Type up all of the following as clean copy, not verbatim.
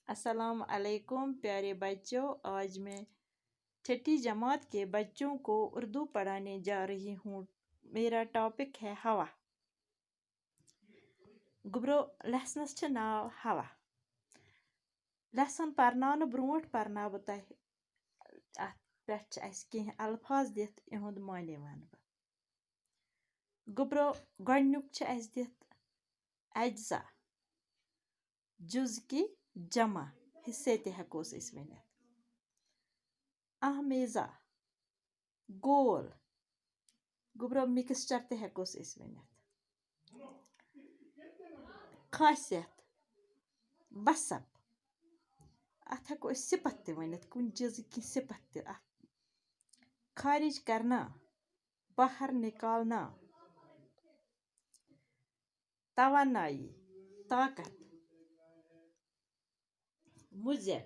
अस्सलाम अलैकुम प्यारे बच्चों। आज मैं छठी जमात के बच्चों को उर्दू पढ़ाने जा रही हूँ। मेरा टॉपिक है हवा। गुब्रो लेसनस छ नाव हवा। लेसन परनावन ब्रोट परनाव तह अत पेठ अस कह अल्फाज दित इहुंद माने वन बह। गुब्रो गोडनुक छ अस दित अज्जा जुज की जमा हिस्से ते हकोस इस वनित। ahmeza गोल गुब्रो मिक्सचर ते हकोस इस वनित। खासियत बसप अत हको सिपत ते वनित कुन चीज की सिपत ते। खारिज करना बाहर निकालना। तवानाई ताकत। मुजिर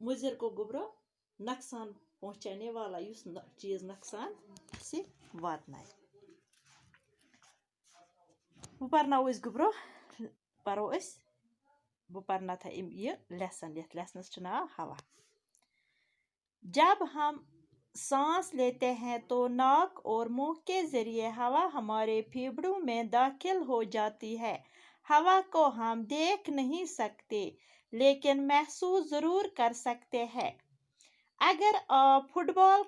मुजिर को गुब्रो नुकसान पहुंचाने वाला युस चीज नुकसान से वातनाय। वो परनाव इस गुब्रो परो इस वो पढ़ना था ये लेसन यथ लेसनस छ नाव हवा। जब हम सांस लेते हैं तो नाक और मुंह के जरिए हवा हमारे फेफड़ों में दाखिल हो जाती है। हवा को हम देख नहीं सकते लेकिन महसूस जरूर कर सकते हैं। अगर आप फुटबॉल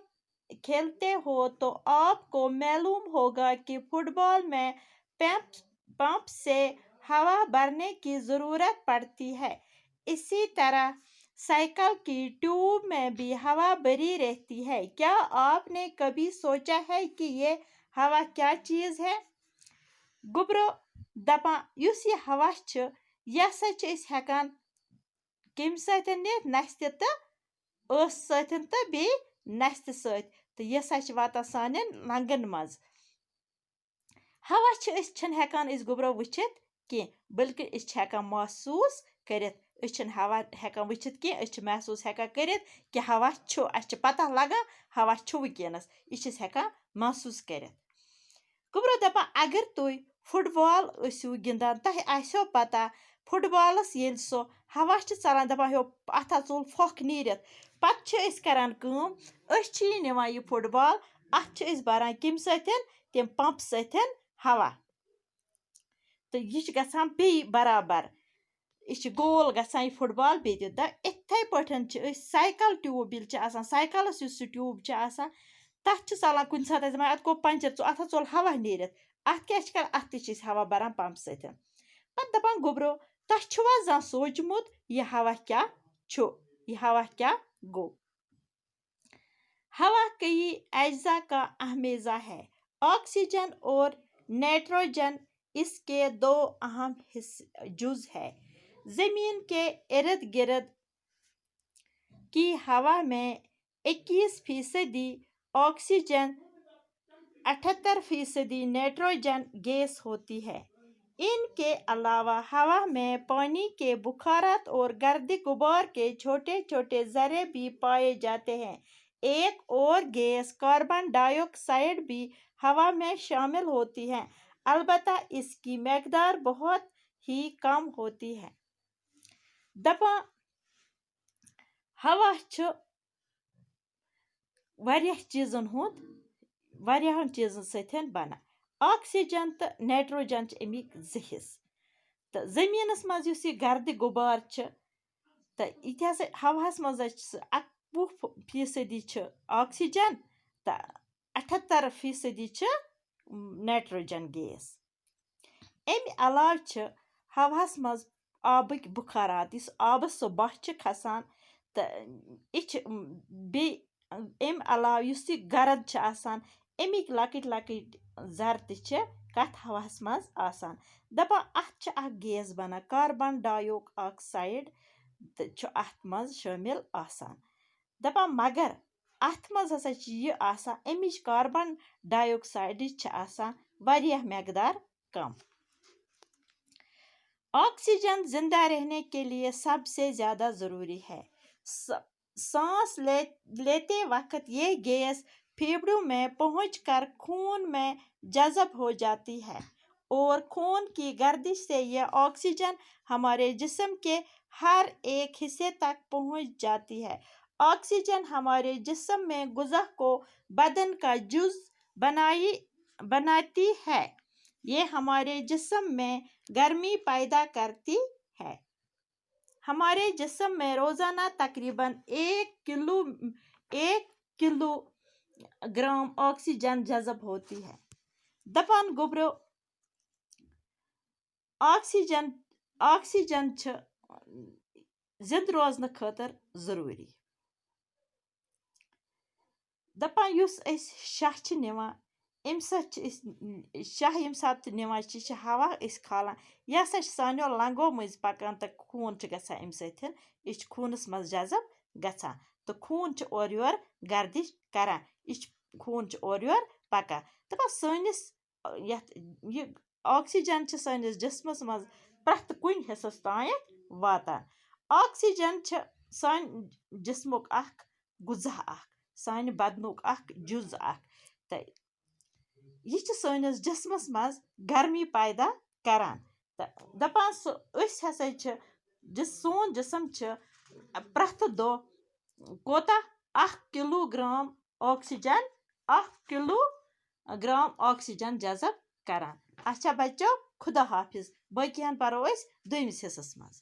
खेलते हो तो आपको मालूम होगा कि फुटबॉल में पंप से हवा भरने की जरूरत पड़ती है। इसी तरह साइकिल की ट्यूब में भी हवा भरी रहती है। क्या आपने कभी सोचा है कि ये हवा क्या चीज है? गुब्रो दपा युस ये हवा छ यह हेकान कम सत नस्त तो सत तो बे नस्त सत तो यह वातान सान लंगन मज। हवा हेकान गुब्रो वुचित कह बल्कि हेकान महसूस करित। हवा हेकान वुचित कह महसूस हेकान करित कि हवा अस पता लगा हवा वुनकस यह हेकान महसूस करित। गुब्रो दपा अगर तुम फुटबॉल गिंदान तह आसो पता फुटबॉलस ये सो हवा चलान दपा हो अथ चोल फोक नीरित पत्त करान निवान यह फुटबॉल अत भरान कम तम पंप सत हवा तो यह गसान बे बराबर यह गोल गसान यह फुटबॉल बे इथे पठन साइकिल ट्यूब साइकिलस ट्यूब तथ चलान कुन सात अत गो पंचर अत चोल हवा नीरित अत क्या कर अत हवा भरान पंप सत पत दपान गुब्रो तह जान सोचमुत यह हवा क्या यह हवा क्या गो। हवा कई अज्जा का अहमेजा है। ऑक्सीजन और नाइट्रोजन इसके दो अहम जुज है। जमीन के इर्द गिर्द की हवा में 21% ऑक्सीजन 78% नाइट्रोजन गैस होती है। इनके अलावा हवा में पानी के बुखारात और गर्द गुबार के छोटे छोटे जर्रे भी पाए जाते हैं। एक और गैस कार्बन डाइऑक्साइड भी हवा में शामिल होती है, अलबत्ता इसकी मकदार बहुत ही कम होती है। दपा हवा वारियाहन चीजन सतन बना। ऑक्सीजन तो नाइट्रोजन अमिक हिस्स तो जमीनस मज यह गर्द गुबार तो यह हवास मज 21% ऑक्सीजन तो 78% नाइट्रोजन गैस। अमि अलाव हवास मज आबिक बुखारात इस आबस सो बह खसान तो अमि अलाव यह गर्द अमिक लकट लकट जर कथ हवास मज आसान। दपा अत गैस बना कार्बन डाइऑक्साइड तो अत मज शामिल आसान। दपा मगर अत मज हसा यह आसान अमिच कार्बन डाइऑक्साइड वारियाह मकदार कम। ऑक्सीजन जिंदा रहने के लिए सबसे ज्यादा जरूरी है। सांस लेते वक्त ये गैस फेफड़ों में पहुंचकर खून में जज़ब हो जाती है और खून की गर्दिश से यह ऑक्सीजन हमारे जिस्म के हर एक हिस्से तक पहुंच जाती है। ऑक्सीजन हमारे जिस्म में गुज़ा को बदन का जुज़ बनाती है। ये हमारे जिस्म में गर्मी पैदा करती है। हमारे जिस्म में रोज़ाना तकरीबन 1 किलोग्राम ऑक्सीजन जज़ब होती है। दपन गोब्रो ऑक्सीजन जिंद रोजन खतर जरूरी। दपन युस शाह निवान अम शाह यम सात निवान हवा खालान यह सानो लंगो मज पकान तो खून गसान अम सह खूनस मज जज़ब गसान तो खून और योर गर्दिश करान यह खून और योर पकान दपान सनिस यह ऑक्सीजन सनिस जिस्मस मज प्रथ कुन हिस्सस तायत वातान। ऑक्सीजन सान जिस्मुक गुज़ा सान बदनुक जुज़ तो यह सनिस जिस्मस मज गर्मी पैदा करान तो दपान सोन जिस्म प्रथ दो कोता 1 किलोग्राम ऑक्सीजन जज़ब करान। अच्छा बच्चों, खुदा हाफिज। बाकियन परो दोयमिस हिस्सस मज।